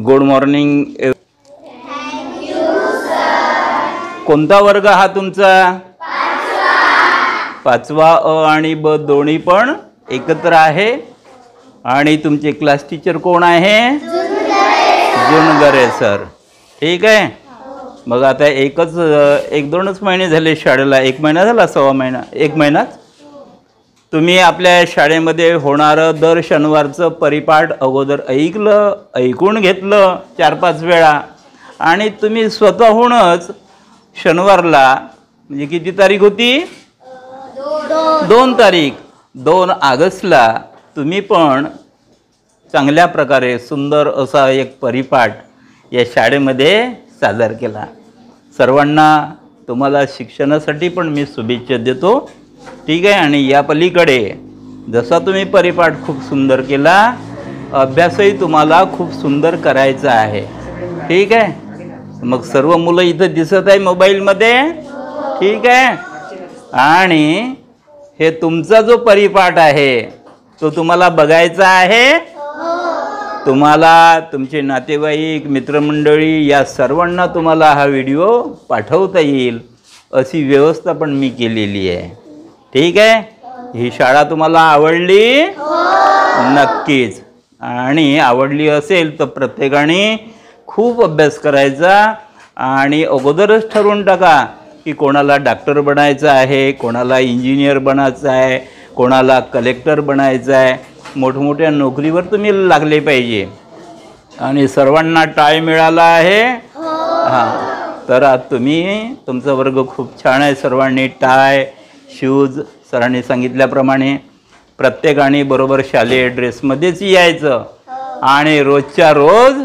Good morning. कोणता वर्ग हा तुमचा? पाचवा. अ आणि ब दोन्ही पण एकत्र आहे. आणि तुमचे क्लास टीचर कोण आहे? जुनगरे सर. ठीक आहे. मग आता एक दोनच महिने झाले शाळेला. 1 महिना झाला, 1.25 महिना, 1 महिनाच. तुम्ही आपल्या शाळेमध्ये होणारं दर शनिवारचं परिपाठ अगोदर ऐकून घेतलं 4-5 वेळा. आणि तुम्ही स्वतःहूनच शनिवारला, म्हणजे किती तारीख होती? 2 तारीख, 2 ऑगस्टला तुम्ही पण चांगल्या प्रकारे सुंदर असा एक परिपाठ या शाळेमध्ये सादर केला. सर्वांना तुम्हाला शिक्षणासाठी पण मी शुभेच्छा देतो. ठीक आहे. आणि या पलीकडे जसा तुम्ही परिपाठ खूप सुंदर केला, अभ्यासही तुम्हाला खूप सुंदर करायचा आहे. ठीक आहे. मग सर्व मुलं इथं दिसत आहे मोबाईलमध्ये. ठीक आहे. आणि हे तुमचा जो परिपाठ आहे तो तुम्हाला बघायचा आहे. तुम्हाला तुमचे नातेवाईक, मित्रमंडळी या सर्वांना तुम्हाला हा व्हिडिओ पाठवता येईल अशी व्यवस्था पण मी केलेली आहे. ठीक आहे. ही शाळा तुम्हाला आवडली? नक्कीच. आणि आवडली असेल तर प्रत्येकाने खूप अभ्यास करायचा. आणि अगोदरच ठरवून टाका की कोणाला डॉक्टर बनायचं आहे, कोणाला इंजिनियर बनायचं आहे, कोणाला कलेक्टर बनायचं आहे. मोठमोठ्या नोकरीवर तुम्ही लागले पाहिजे. आणि सर्वांना टाय मिळाला आहे. हां. तर आज तुमचा वर्ग खूप छान आहे. सर्वांनी टाय, शूज सरांनी सांगितल्याप्रमाणे प्रत्येकाने बरोबर शालेय ड्रेसमध्येच यायचं आणि रोजच्या रोज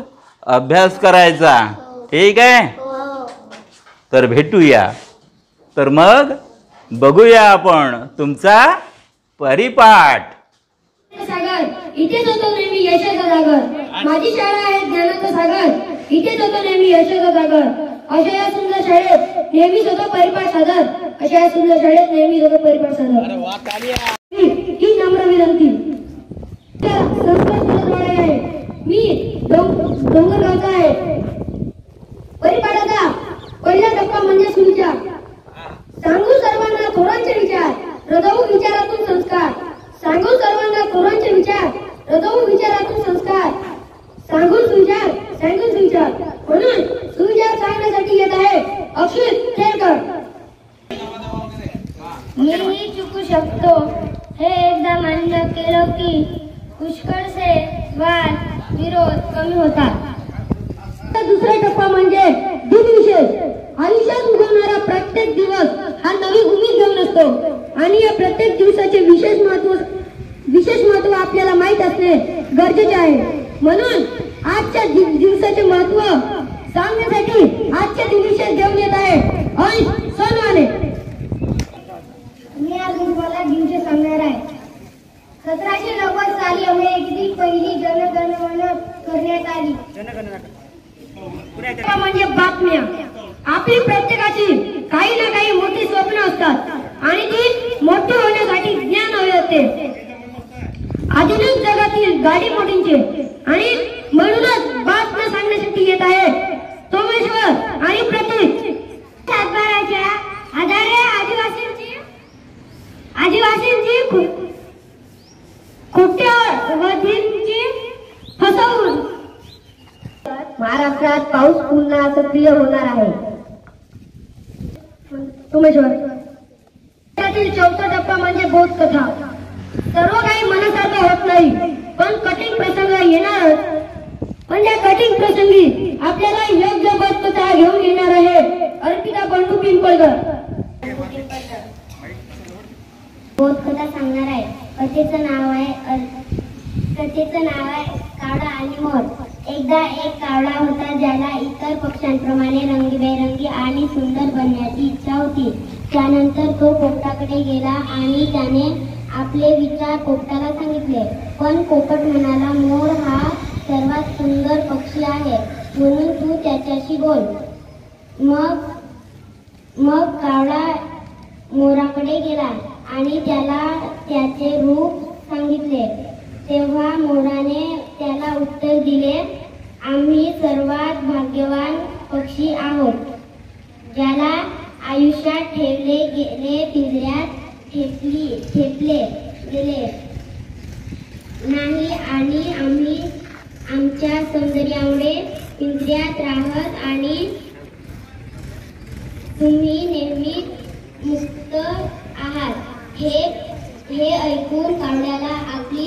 अभ्यास करायचा. ठीक आहे. तर भेटूया. तर मग बघूया आपण तुमचा परिपाठ. सागर इथेच होतो नेहमी यशाचा सागर. माझी शाळा आहे ज्ञानाचा सागर. इथेच होतो नेहमी यशाचा सागर. अशा या सुंदर शाळेत नेहमीच होतो परिपाठ सादर. अशा या सुंदर शाळेत नेहमीच होतो परिपाठ सादर. ही नम्र विनंती. मी डोंगरगावचा आहे. परिपाठाचा पहिला टप्पा म्हणजे सुविचार. सांगू सर्वांना थोरांचे विचार, हृदय विचारातून संस्कार. सांगू सर्वांना थोरांचे विचार, हृदय विचारातून संस्कार. सांगून सुविचार, सांगून सुविचार. म्हणून सुविचार सांगण्यासाठी येत आहे अक्षित खेरकर. मीही चुकू शकतो हे एकदा मान्य केलं की पुष्कळसे वाद विरोध कमी होतात. दुसरा टप्पा म्हणजे दिनविशेष. आयुष्यात उगवणारा प्रत्येक दिवस हा नवी उमेद घेऊन असतो. आणि या प्रत्येक दिवसाचे विशेष महत्व आपल्याला माहित असणे गरजेचे आहे. म्हणून आजच्या दिवसाचे महत्व सांगण्यासाठी आजचे दिनविशेष घेऊन येत आहे अंश सोनवाने. मी आज तुम्हाला दिवस सांगणार आहे. 1790 साली अमेरिकेतील पहिली जनगणना करण्यात आली. म्हणजे बातम्या. आपली प्रत्येकाची काही ना काही मोठी स्वप्न असतात आणि ती मोठी होण्यासाठी ज्ञान हवे असते. आधुनिक जगातील गाडी मोडींचे आणि म्हणूनच बातम्या सांगण्यासाठी येत आहे सोमेश्वर आणि प्रतीक. सातबाराच्या आधारे आदिवासींची खोट्यावधींची फसवणूक. महाराष्ट्रात पाऊस पुन्हा सक्रिय होणार आहे. सोमेश्वर. त्यातील चौथा टप्पा म्हणजे बोधकथा. सर्व काही मनासारखं होत नाही, पण कठीण प्रसंग येणारच. पण त्या कठीण प्रसंगी आपल्याला योग्य बोधकथा घेऊन येणार आहे अर्पिता बंडू पिंपळकर. बोधकथा सांगणार आहे. कथेचं नाव आहे कावळा आणि मोर. एकदा एक कावळा होता ज्याला इतर पक्ष्यांप्रमाणे रंगीबेरंगी आणि सुंदर बनण्याची इच्छा होती. त्यानंतर तो पोपटाकडे गेला आणि त्याने आपले विचार पोपटाला सांगितले. पण पोपट म्हणाला, मोर हा सर्वात सुंदर पक्षी आहे, म्हणून तू त्याच्याशी बोल. मग कावळा मोराकडे गेला आणि त्याला त्याचे रूप सांगितले. तेव्हा मोराने त्याला उत्तर दिले, आम्ही सर्वात भाग्यवान पक्षी आहोत, ज्याला आयुष्यात ठेवले गेले पिंजऱ्यात ठेपले गेले नाही आणि आम्ही आमच्या सौंदर्यामुळे पिंजऱ्यात राहत आणि तुम्ही नेहमी मुक्त आहात. हे ऐकून कावळ्याला आपली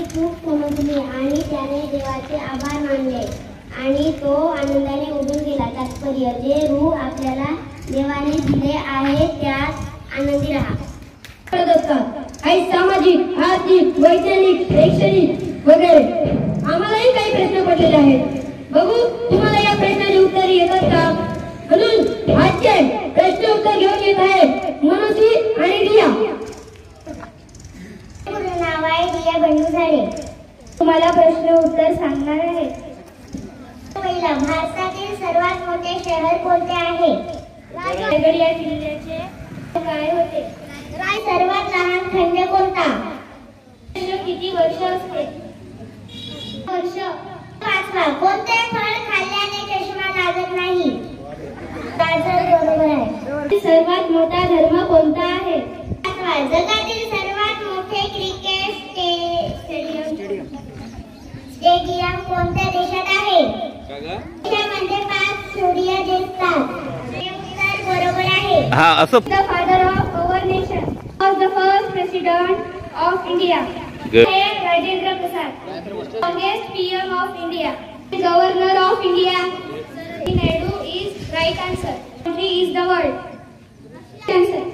चूक समजली आणि त्याने देवाचे आभार मानले आणि तो आनंदाने उडून गेला. तात्पर्य, जे रूप आपल्याला देवाने दिले आहे त्यात आनंदी राहा. काही सामाजिक, आर्थिक, वैज्ञानिक, शैक्षणिक वगैरे आम्हालाही काही प्रश्न पडलेले आहेत. बघू तुम्हाला या प्रश्नाचे उत्तर येतात का? म्हणून आजचे प्रश्न उत्तर घेऊन येत आहे मनोजी आणि रिया. नाव आहे रिया बंडूझाडे. तुम्हाला प्रश्न उत्तर सांगणार आहे. पहिला, भारतातील सर्वात मोठे शहर कोणते आहे? रायगड या किल्ल्याचे काय होते? सर्वात लहान खंड कोणता? किती वर्ष असते? वर्ष. पाचवा, कोणते फळ खाल्ल्याने चष्मा लागत नाही? गाजर. बरोबर आहे. सर्वात मोठा धर्म कोणता आहे? पाचवा, जगातील सर्वात मोठे क्रिकेट स्टेडियम कोणत्या देशात आहे? देशामध्ये 5 सूर्य दिसतात. बरोबर आहे. The father of our nation was the first president of India. Rajendra Prasad. Longest PM of India. The governor of India. Naidu is right answer. Country is the world. Answer.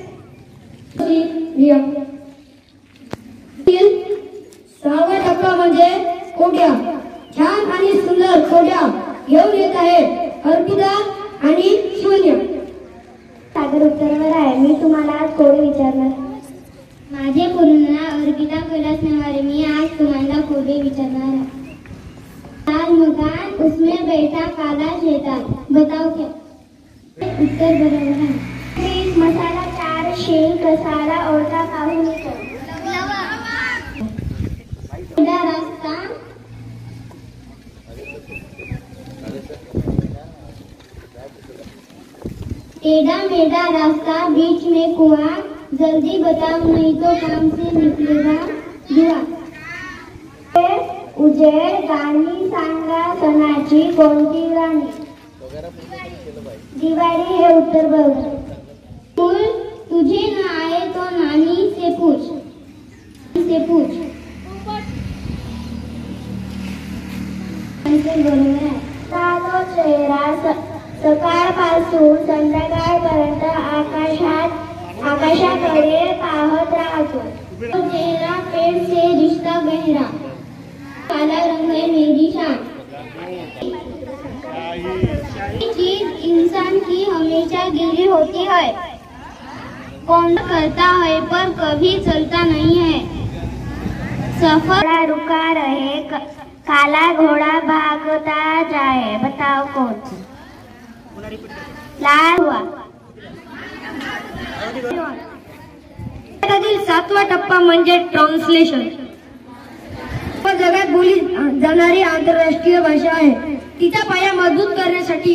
सहावा टप्पा म्हणजे खोड्या. छान आणि सुंदर खोड्या घेऊन येत आहे अर्पिता आणि शून्य. सागर उत्तरावर आहे. मी तुम्हाला आज कोडे विचारणार. माझे पूर्ण नाव अर्पिता कैलास नेवारे. मी आज तुम्हाला कोडे विचारणार आहे. लाल मकान उसमें बैठा काला शैतान, बताओ क्या? उत्तर बरोबर आहे. मसाला 4 शेंग कसाला ओढता काहून येतो? रास्ता टेढ़ा मेढ़ा रास्ता बीच में कुआं, जल्दी बताओ नहीं तो काम से निकलेगा धुआं. उजेड गाणी सांगा सणाची कोणती गाणी? दिवाळी हे उत्तर बरोबर. फूल तुझे न आए तो नानी से पूछ. बरोबर आहे. तो चेहरा सकाळपासून संध्याकाळपर्यंत आकाशाकडे पाहत राहतो. तो चेहरा पेड़ से रिश्ता गहरा, काला रंग है मेरी शान. चीज इंसान की हमेशा गिरी होती है, कौन करता है पर कभी चलता नहीं है. सफर रुका रहे, काला घोड़ा भागता जाए, बताओ कौन? लाल हुआ. त्यातील 7वा टप्पा म्हणजे ट्रान्सलेशन. जगात बोलली जाणारी आंतरराष्ट्रीय भाषा आहे. तिचा पाया मजबूत करण्यासाठी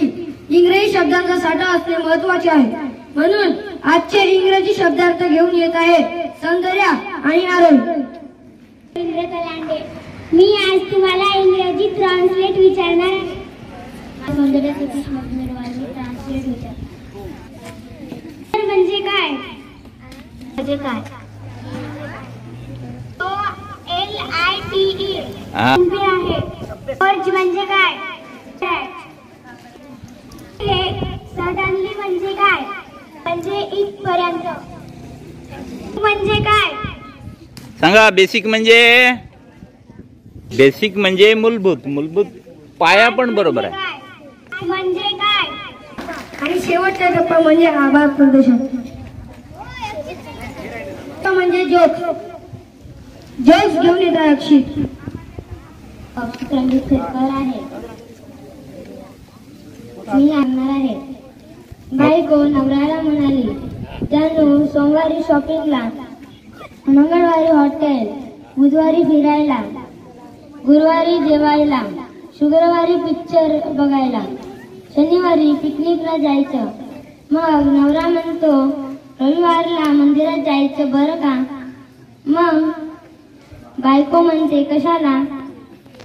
इंग्रजी शब्दांचा साठा असणे महत्वाचे आहे. म्हणून आजचे इंग्रजी शब्दार्थ घेऊन येत आहे सौंदर्य आणि आरोग्य. मी आज तुम्हाला इंग्रजी ट्रान्सलेट विचारणार आहे. म्हणजे काय? तो LITE आहे. अर्ज म्हणजे काय? हे सडनली म्हणजे काय? म्हणजे इथपर्यंत. म्हणजे काय? सांगा. बेसिक म्हणजे मूलभूत पाया पण बरोबर आहे. म्हणजे काय? आणि शेवटचा टप्पा म्हणजे आभार प्रदर्शन. म्हणजे जोक्स घेऊन येतात अक्षित. आहे. मी आणणार आहे. बायको नवऱ्याला म्हणाली, जाणू सोमवारी शॉपिंगला, मंगळवारी हॉटेल, बुधवारी फिरायला, गुरुवारी जेवायला, शुक्रवारी पिक्चर बघायला, शनिवारी पिकनिकला जायचं. मग नवरा म्हणतो रविवारला मंदिरात जायचं बरं का. मग बायको म्हणते कशाला.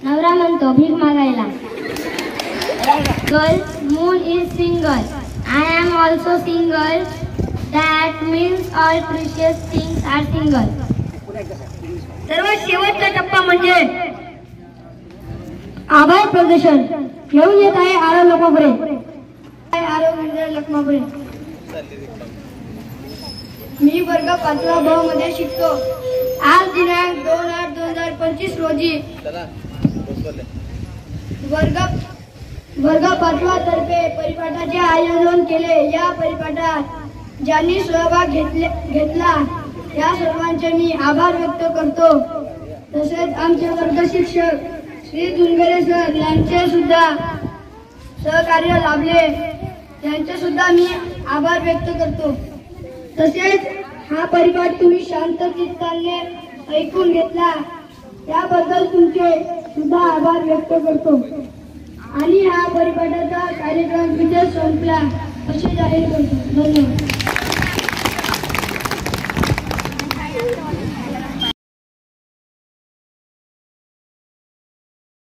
नवरा म्हणतो भीक मागायला. Girl, moon is single. I am also single. That means all precious things are single. सर्वात शेवटचा टप्पा म्हणजे आभार प्रदर्शन. घेऊन येत आहे आरव लखमापुरे. लखमापुरे. मी वर्ग 5वा ब मध्ये शिकतो. आज दिनांक 2/8/2025 रोजी वर्ग 5वा तर्फे परिपाठाचे आयोजन केले. या परिपाठात ज्यांनी सहभाग घेतला या सर्वांचे मी आभार व्यक्त करतो. तसेच आमचे वर्ग शिक्षक श्री जुनगरे सर यांचे सुद्धा सहकार्य लाभले, यांचे सुद्धा मी आभार व्यक्त करतो. तसेच हा परिपाठ तुम्ही शांत चित्ताने ऐकून घेतला याबद्दल तुमचे सुद्धा आभार व्यक्त करतो. आणि हा परिपाठाचा कार्यक्रम इथे संपला असे जाहीर करतो. धन्यवाद.